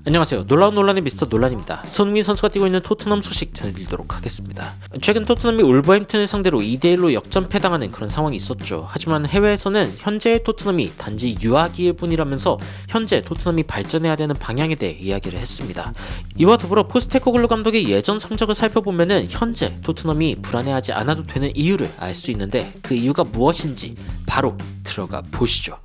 안녕하세요. 놀라운 논란의 미스터 논란입니다. 손흥민 선수가 뛰고 있는 토트넘 소식 전해드리도록 하겠습니다. 최근 토트넘이 울버햄튼을 상대로 2대1로 역전패당하는 그런 상황이 있었죠. 하지만 해외에서는 현재의 토트넘이 단지 유아기일 뿐이라면서 현재 토트넘이 발전해야 되는 방향에 대해 이야기를 했습니다. 이와 더불어 포스테코글루 감독의 예전 성적을 살펴보면은 현재 토트넘이 불안해하지 않아도 되는 이유를 알 수 있는데 그 이유가 무엇인지 바로 들어가 보시죠.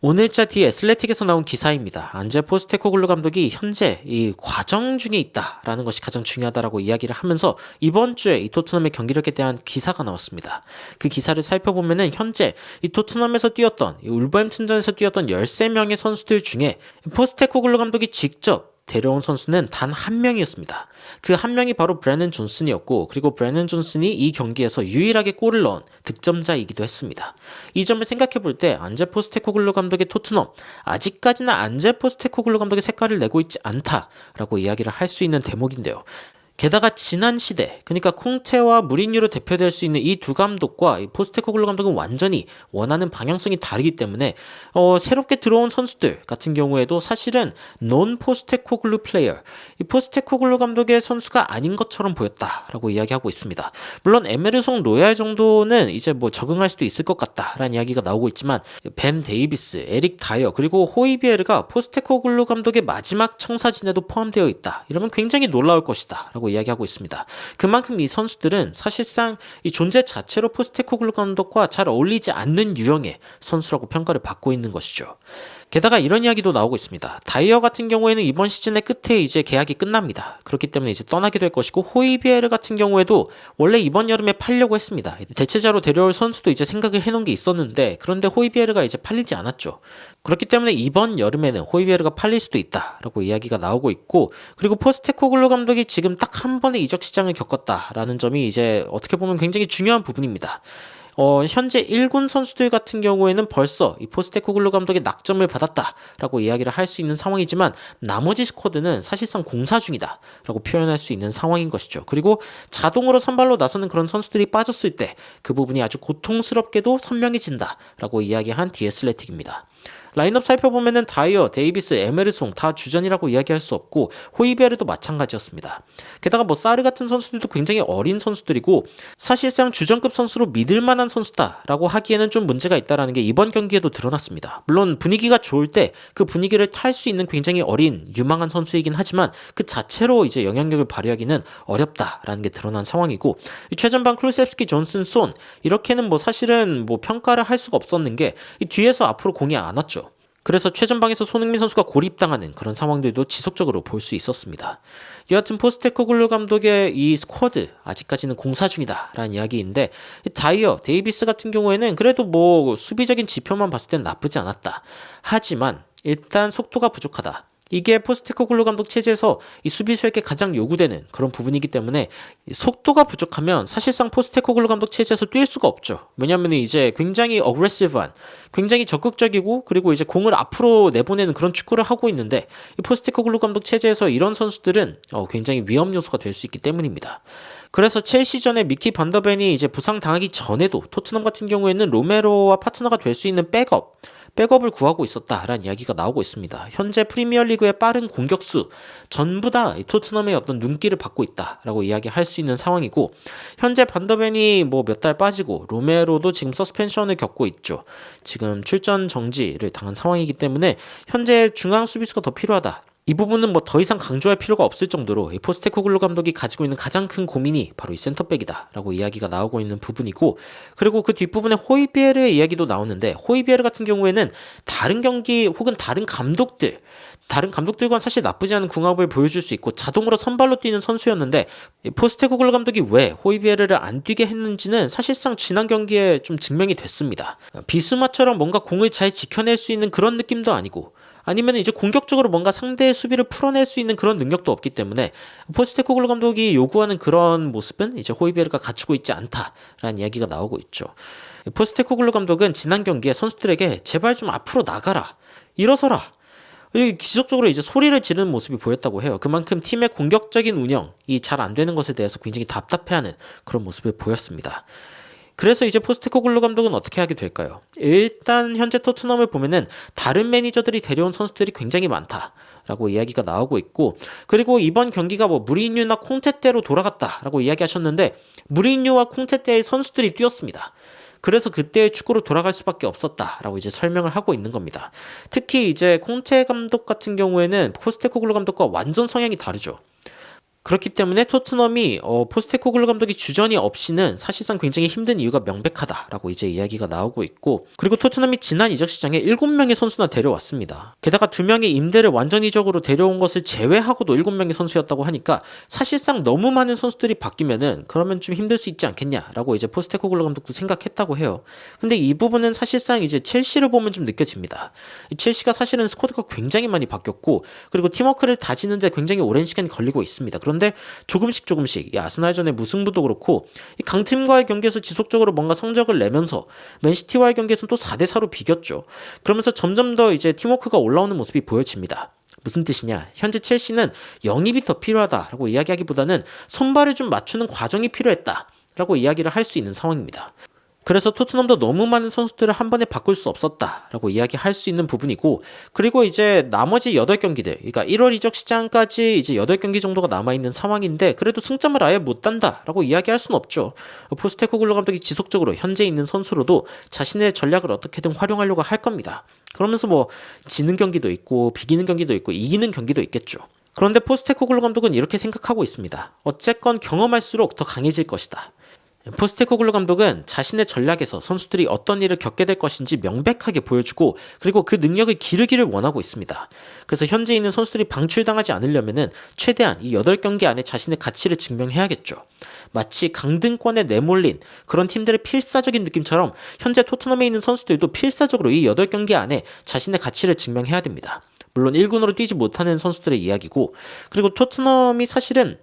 오늘자 뒤에 애슬레틱에서 나온 기사입니다. 안제 포스테코글루 감독이 현재 이 과정 중에 있다라는 것이 가장 중요하다라고 이야기를 하면서 이번 주에 이 토트넘의 경기력에 대한 기사가 나왔습니다. 그 기사를 살펴보면은 현재 이 토트넘에서 뛰었던 이 울버햄튼전에서 뛰었던 13명의 선수들 중에 포스테코글루 감독이 직접 데려온 선수는 단 한 명이었습니다. 그 한 명이 바로 브래넌 존슨이었고, 그리고 브래넌 존슨이 이 경기에서 유일하게 골을 넣은 득점자이기도 했습니다. 이 점을 생각해 볼 때 안제 포스테코글루 감독의 토트넘, 아직까지는 안제 포스테코글루 감독의 색깔을 내고 있지 않다라고 이야기를 할 수 있는 대목인데요. 게다가 지난 시대, 그러니까 콩테와 무리뉴로 대표될 수 있는 이 두 감독과 이 포스테코글루 감독은 완전히 원하는 방향성이 다르기 때문에 새롭게 들어온 선수들 같은 경우에도 사실은 논 포스테코글루 플레이어, 이 포스테코글루 감독의 선수가 아닌 것처럼 보였다라고 이야기하고 있습니다. 물론 에메르송 로얄 정도는 이제 뭐 적응할 수도 있을 것 같다라는 이야기가 나오고 있지만 벤 데이비스, 에릭 다이어, 그리고 호이비에르가 포스테코글루 감독의 마지막 청사진에도 포함되어 있다. 이러면 굉장히 놀라울 것이다 라고 이야기하고 있습니다. 그만큼 이 선수들은 사실상 이 존재 자체로 포스테코글루 감독과 잘 어울리지 않는 유형의 선수라고 평가를 받고 있는 것이죠. 게다가 이런 이야기도 나오고 있습니다. 다이어 같은 경우에는 이번 시즌의 끝에 이제 계약이 끝납니다. 그렇기 때문에 이제 떠나게 될 것이고, 호이비에르 같은 경우에도 원래 이번 여름에 팔려고 했습니다. 대체자로 데려올 선수도 이제 생각을 해놓은 게 있었는데, 그런데 호이비에르가 이제 팔리지 않았죠. 그렇기 때문에 이번 여름에는 호이비에르가 팔릴 수도 있다라고 이야기가 나오고 있고, 그리고 포스테코글루 감독이 지금 딱 한 번의 이적 시장을 겪었다라는 점이 이제 어떻게 보면 굉장히 중요한 부분입니다. 현재 1군 선수들 같은 경우에는 벌써 이 포스테코글루 감독의 낙점을 받았다라고 이야기를 할 수 있는 상황이지만 나머지 스쿼드는 사실상 공사 중이다라고 표현할 수 있는 상황인 것이죠. 그리고 자동으로 선발로 나서는 그런 선수들이 빠졌을 때 그 부분이 아주 고통스럽게도 선명해진다라고 이야기한 디애슬레틱입니다. 라인업 살펴보면은 다이어, 데이비스, 에메르송 다 주전이라고 이야기할 수 없고, 호이베르도 마찬가지였습니다. 게다가 뭐 사르 같은 선수들도 굉장히 어린 선수들이고, 사실상 주전급 선수로 믿을 만한 선수다라고 하기에는 좀 문제가 있다라는 게 이번 경기에도 드러났습니다. 물론 분위기가 좋을 때 그 분위기를 탈 수 있는 굉장히 어린 유망한 선수이긴 하지만 그 자체로 이제 영향력을 발휘하기는 어렵다라는 게 드러난 상황이고, 최전방 클루셉스키, 존슨, 손 이렇게는 뭐 사실은 뭐 평가를 할 수가 없었는 게 이 뒤에서 앞으로 공이 안 왔죠. 그래서 최전방에서 손흥민 선수가 고립당하는 그런 상황들도 지속적으로 볼 수 있었습니다. 여하튼 포스테코글루 감독의 이 스쿼드 아직까지는 공사 중이다라는 이야기인데, 다이어, 데이비스 같은 경우에는 그래도 뭐 수비적인 지표만 봤을 땐 나쁘지 않았다. 하지만 일단 속도가 부족하다. 이게 포스테코글루 감독 체제에서 이 수비수에게 가장 요구되는 그런 부분이기 때문에 속도가 부족하면 사실상 포스테코글루 감독 체제에서 뛸 수가 없죠. 왜냐하면 이제 굉장히 어그레시브한, 굉장히 적극적이고, 그리고 이제 공을 앞으로 내보내는 그런 축구를 하고 있는데, 이 포스테코글루 감독 체제에서 이런 선수들은 굉장히 위험 요소가 될 수 있기 때문입니다. 그래서 첼시전에 미키 반더벤이 이제 부상 당하기 전에도 토트넘 같은 경우에는 로메로와 파트너가 될 수 있는 백업을 구하고 있었다라는 이야기가 나오고 있습니다. 현재 프리미어리그의 빠른 공격수 전부 다 토트넘의 어떤 눈길을 받고 있다라고 이야기할 수 있는 상황이고, 현재 반더벤이 뭐 몇 달 빠지고 로메로도 지금 서스펜션을 겪고 있죠. 지금 출전 정지를 당한 상황이기 때문에 현재 중앙 수비수가 더 필요하다. 이 부분은 뭐 더 이상 강조할 필요가 없을 정도로 이 포스테코글루 감독이 가지고 있는 가장 큰 고민이 바로 이 센터백이다 라고 이야기가 나오고 있는 부분이고, 그리고 그 뒷부분에 호이비에르의 이야기도 나오는데, 호이비에르 같은 경우에는 다른 경기 혹은 다른 감독들과는 사실 나쁘지 않은 궁합을 보여줄 수 있고 자동으로 선발로 뛰는 선수였는데, 포스테코글루 감독이 왜 호이비에르를 안 뛰게 했는지는 사실상 지난 경기에 좀 증명이 됐습니다. 비수마처럼 뭔가 공을 잘 지켜낼 수 있는 그런 느낌도 아니고, 아니면 이제 공격적으로 뭔가 상대의 수비를 풀어낼 수 있는 그런 능력도 없기 때문에 포스테코글루 감독이 요구하는 그런 모습은 이제 호이베르가 갖추고 있지 않다라는 이야기가 나오고 있죠. 포스테코글루 감독은 지난 경기에 선수들에게 제발 좀 앞으로 나가라, 일어서라, 기적적으로 이제 소리를 지르는 모습이 보였다고 해요. 그만큼 팀의 공격적인 운영이 잘 안 되는 것에 대해서 굉장히 답답해하는 그런 모습을 보였습니다. 그래서 이제 포스테코글루 감독은 어떻게 하게 될까요? 일단 현재 토트넘을 보면은 다른 매니저들이 데려온 선수들이 굉장히 많다라고 이야기가 나오고 있고, 그리고 이번 경기가 뭐 무리뉴나 콩테 때로 돌아갔다라고 이야기하셨는데 무리뉴와 콩테 때의 선수들이 뛰었습니다. 그래서 그때의 축구로 돌아갈 수밖에 없었다라고 이제 설명을 하고 있는 겁니다. 특히 이제 콩테 감독 같은 경우에는 포스테코글루 감독과 완전 성향이 다르죠. 그렇기 때문에 토트넘이 포스테코글루 감독이 주전이 없이는 사실상 굉장히 힘든 이유가 명백하다라고 이제 이야기가 나오고 있고, 그리고 토트넘이 지난 이적 시장에 7명의 선수나 데려왔습니다. 게다가 2명의 임대를 완전 이적으로 데려온 것을 제외하고도 7명의 선수였다고 하니까 사실상 너무 많은 선수들이 바뀌면은 그러면 좀 힘들 수 있지 않겠냐라고 이제 포스테코글루 감독도 생각했다고 해요. 근데 이 부분은 사실상 이제 첼시를 보면 좀 느껴집니다. 첼시가 사실은 스쿼드가 굉장히 많이 바뀌었고, 그리고 팀워크를 다지는데 굉장히 오랜 시간이 걸리고 있습니다. 그런데 조금씩 이 아스날전의 무승부도 그렇고 이 강팀과의 경기에서 지속적으로 뭔가 성적을 내면서 맨시티와의 경기에서는 또 4대4로 비겼죠. 그러면서 점점 더 이제 팀워크가 올라오는 모습이 보여집니다. 무슨 뜻이냐? 현재 첼시는 영입이 더 필요하다라고 이야기하기보다는 손발을 좀 맞추는 과정이 필요했다라고 이야기를 할 수 있는 상황입니다. 그래서 토트넘도 너무 많은 선수들을 한 번에 바꿀 수 없었다라고 이야기할 수 있는 부분이고, 그리고 이제 나머지 8경기들, 그러니까 1월 이적 시장까지 이제 8경기 정도가 남아있는 상황인데 그래도 승점을 아예 못 딴다라고 이야기할 수는 없죠. 포스테코글루 감독이 지속적으로 현재 있는 선수로도 자신의 전략을 어떻게든 활용하려고 할 겁니다. 그러면서 뭐 지는 경기도 있고 비기는 경기도 있고 이기는 경기도 있겠죠. 그런데 포스테코글루 감독은 이렇게 생각하고 있습니다. 어쨌건 경험할수록 더 강해질 것이다. 포스테코글루 감독은 자신의 전략에서 선수들이 어떤 일을 겪게 될 것인지 명백하게 보여주고, 그리고 그 능력을 기르기를 원하고 있습니다. 그래서 현재 있는 선수들이 방출당하지 않으려면은 최대한 이 8경기 안에 자신의 가치를 증명해야겠죠. 마치 강등권에 내몰린 그런 팀들의 필사적인 느낌처럼 현재 토트넘에 있는 선수들도 필사적으로 이 8경기 안에 자신의 가치를 증명해야 됩니다. 물론 1군으로 뛰지 못하는 선수들의 이야기고, 그리고 토트넘이 사실은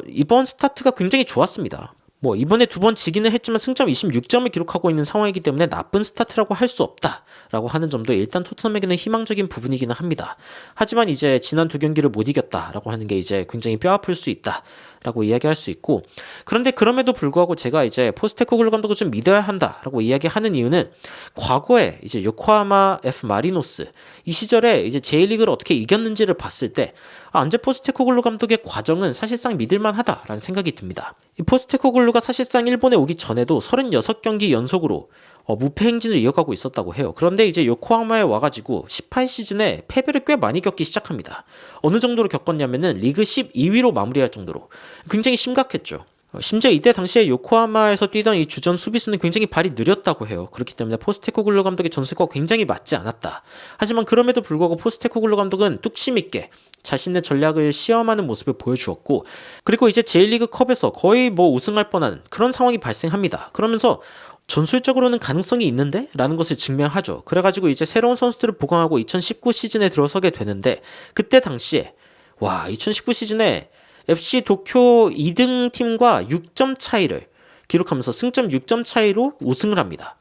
이번 스타트가 굉장히 좋았습니다. 뭐 이번에 2번 지기는 했지만 승점 26점을 기록하고 있는 상황이기 때문에 나쁜 스타트라고 할 수 없다라고 하는 점도 일단 토트넘에게는 희망적인 부분이기는 합니다. 하지만 이제 지난 2경기를 못 이겼다라고 하는 게 이제 굉장히 뼈아플 수 있다라고 이야기할 수 있고, 그런데 그럼에도 불구하고 제가 이제 포스테코글루 감독을 좀 믿어야 한다라고 이야기하는 이유는 과거에 이제 요코하마 F 마리노스 이 시절에 이제 J리그를 어떻게 이겼는지를 봤을 때 안제 포스테코글루 감독의 과정은 사실상 믿을만하다라는 생각이 듭니다. 이 포스테코글루가 사실상 일본에 오기 전에도 36경기 연속으로 무패 행진을 이어가고 있었다고 해요. 그런데 이제 요코하마에 와가지고 18시즌에 패배를 꽤 많이 겪기 시작합니다. 어느 정도로 겪었냐면은 리그 12위로 마무리할 정도로 굉장히 심각했죠. 심지어 이때 당시에 요코하마에서 뛰던 이 주전 수비수는 굉장히 발이 느렸다고 해요. 그렇기 때문에 포스테코글루 감독의 전술과 굉장히 맞지 않았다. 하지만 그럼에도 불구하고 포스테코글루 감독은 뚝심 있게 자신의 전략을 시험하는 모습을 보여주었고, 그리고 이제 J리그 컵에서 거의 뭐 우승할 뻔한 그런 상황이 발생합니다. 그러면서 전술적으로는 가능성이 있는데? 라는 것을 증명하죠. 그래가지고 이제 새로운 선수들을 보강하고 2019 시즌에 들어서게 되는데, 그때 당시에 2019 시즌에 FC 도쿄 2등 팀과 6점 차이를 기록하면서 승점 6점 차이로 우승을 합니다.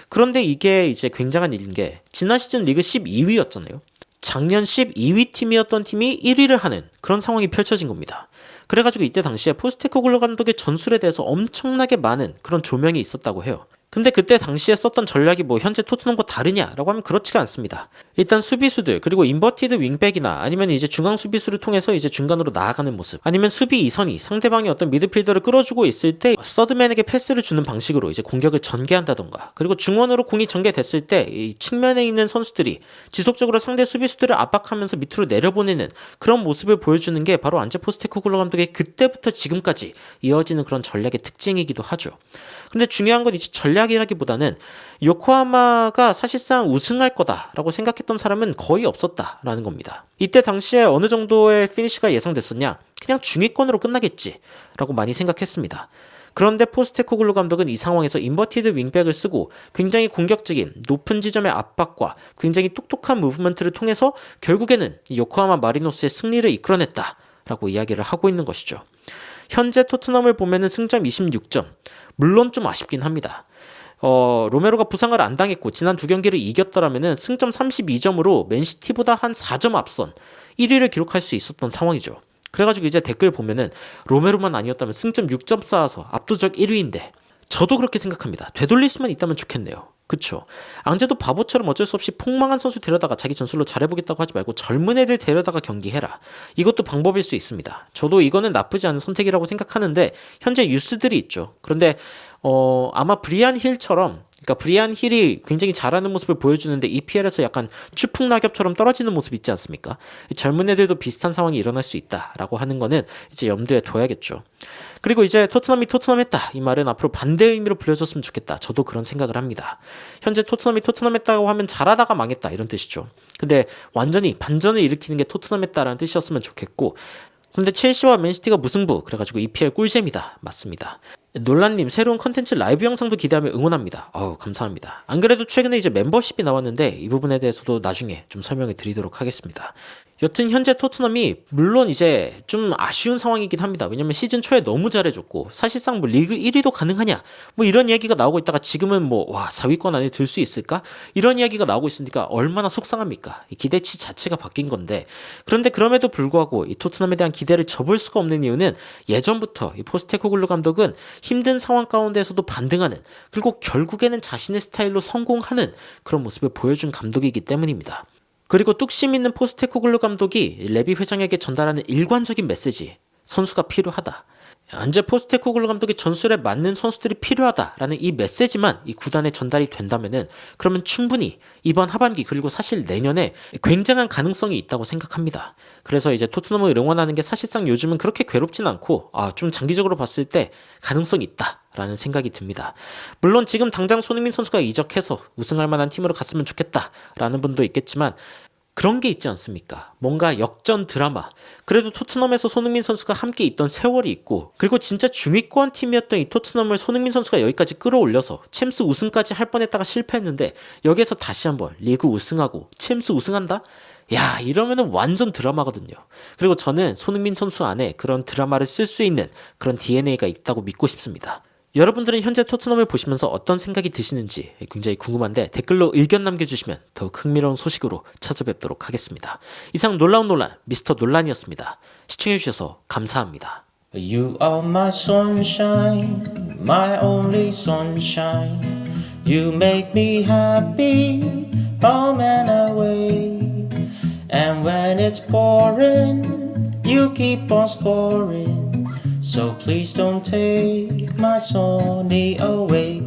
그런데 이게 이제 굉장한 일인 게 지난 시즌 리그 12위였잖아요. 작년 12위 팀이었던 팀이 1위를 하는 그런 상황이 펼쳐진 겁니다. 그래가지고 이때 당시에 포스테코글루 감독의 전술에 대해서 엄청나게 많은 그런 조명이 있었다고 해요. 근데 그때 당시에 썼던 전략이 뭐 현재 토트넘과 다르냐라고 하면 그렇지가 않습니다. 일단 수비수들, 그리고 인버티드 윙백이나 아니면 이제 중앙 수비수를 통해서 이제 중간으로 나아가는 모습, 아니면 수비 이선이 상대방이 어떤 미드필더를 끌어주고 있을 때 서드맨에게 패스를 주는 방식으로 이제 공격을 전개한다던가, 그리고 중원으로 공이 전개됐을 때 이 측면에 있는 선수들이 지속적으로 상대 수비수들을 압박하면서 밑으로 내려보내는 그런 모습을 보여주는 게 바로 안제 포스테코글루 감독의 그때부터 지금까지 이어지는 그런 전략의 특징이기도 하죠. 근데 중요한 건 이제 전략이라기보다는 요코하마가 사실상 우승할 거다라고 생각했던 사람은 거의 없었다라는 겁니다. 이때 당시에 어느 정도의 피니시가 예상됐었냐? 그냥 중위권으로 끝나겠지라고 많이 생각했습니다. 그런데 포스테코글루 감독은 이 상황에서 인버티드 윙백을 쓰고 굉장히 공격적인 높은 지점의 압박과 굉장히 똑똑한 무브먼트를 통해서 결국에는 요코하마 마리노스의 승리를 이끌어냈다라고 이야기를 하고 있는 것이죠. 현재 토트넘을 보면은 승점 26점. 물론 좀 아쉽긴 합니다. 로메로가 부상을 안 당했고 지난 2경기를 이겼더라면은 승점 32점으로 맨시티보다 한 4점 앞선 1위를 기록할 수 있었던 상황이죠. 그래가지고 이제 댓글 보면은 로메로만 아니었다면 승점 6점 쌓아서 압도적 1위인데 저도 그렇게 생각합니다. 되돌릴 수만 있다면 좋겠네요. 그쵸? 앙제도 바보처럼 어쩔 수 없이 폭망한 선수 데려다가 자기 전술로 잘해보겠다고 하지 말고 젊은 애들 데려다가 경기해라. 이것도 방법일 수 있습니다. 저도 이거는 나쁘지 않은 선택이라고 생각하는데 현재 유스들이 있죠. 그런데 아마 브리안 힐처럼, 그러니까 브리안 힐이 굉장히 잘하는 모습을 보여주는데 EPL에서 약간 추풍낙엽처럼 떨어지는 모습 있지 않습니까? 젊은 애들도 비슷한 상황이 일어날 수 있다라고 하는 거는 이제 염두에 둬야겠죠. 그리고 이제 토트넘이 토트넘했다, 이 말은 앞으로 반대 의미로 불려졌으면 좋겠다. 저도 그런 생각을 합니다. 현재 토트넘이 토트넘했다고 하면 잘하다가 망했다, 이런 뜻이죠. 근데 완전히 반전을 일으키는 게 토트넘했다라는 뜻이었으면 좋겠고, 근데 첼시와 맨시티가 무승부, 그래가지고 EPL 꿀잼이다. 맞습니다. 논란님, 새로운 컨텐츠 라이브 영상도 기대하며 응원합니다. 감사합니다. 안 그래도 최근에 이제 멤버십이 나왔는데 이 부분에 대해서도 나중에 좀 설명해 드리도록 하겠습니다. 여튼 현재 토트넘이 물론 이제 좀 아쉬운 상황이긴 합니다. 왜냐면 시즌 초에 너무 잘해줬고 사실상 뭐 리그 1위도 가능하냐 뭐 이런 이야기가 나오고 있다가 지금은 뭐 4위권 안에 들 수 있을까 이런 이야기가 나오고 있으니까 얼마나 속상합니까? 기대치 자체가 바뀐 건데, 그런데 그럼에도 불구하고 이 토트넘에 대한 기대를 접을 수가 없는 이유는 예전부터 이 포스테코글루 감독은 힘든 상황 가운데서도 반등하는, 그리고 결국에는 자신의 스타일로 성공하는 그런 모습을 보여준 감독이기 때문입니다. 그리고 뚝심 있는 포스테코글루 감독이 레비 회장에게 전달하는 일관적인 메시지, 선수가 필요하다. 안제 포스테코글루 감독의 전술에 맞는 선수들이 필요하다라는 이 메시지만 이 구단에 전달이 된다면은, 그러면 충분히 이번 하반기 그리고 사실 내년에 굉장한 가능성이 있다고 생각합니다. 그래서 이제 토트넘을 응원하는 게 사실상 요즘은 그렇게 괴롭진 않고 좀 장기적으로 봤을 때 가능성이 있다 라는 생각이 듭니다. 물론 지금 당장 손흥민 선수가 이적해서 우승할 만한 팀으로 갔으면 좋겠다라는 분도 있겠지만, 그런 게 있지 않습니까? 뭔가 역전 드라마. 그래도 토트넘에서 손흥민 선수가 함께 있던 세월이 있고, 그리고 진짜 중위권 팀이었던 이 토트넘을 손흥민 선수가 여기까지 끌어올려서 챔스 우승까지 할 뻔했다가 실패했는데 여기에서 다시 한번 리그 우승하고 챔스 우승한다? 야, 이러면은 완전 드라마거든요. 그리고 저는 손흥민 선수 안에 그런 드라마를 쓸 수 있는 그런 DNA가 있다고 믿고 싶습니다. 여러분들은 현재 토트넘을 보시면서 어떤 생각이 드시는지 굉장히 궁금한데 댓글로 의견 남겨주시면 더욱 흥미로운 소식으로 찾아뵙도록 하겠습니다. 이상 놀라운 논란 미스터 논란이었습니다. 시청해주셔서 감사합니다. You are my sunshine, my only sunshine. You make me happy, home and away. And when it's pouring, you keep on scoring. So please don't take my Sony away.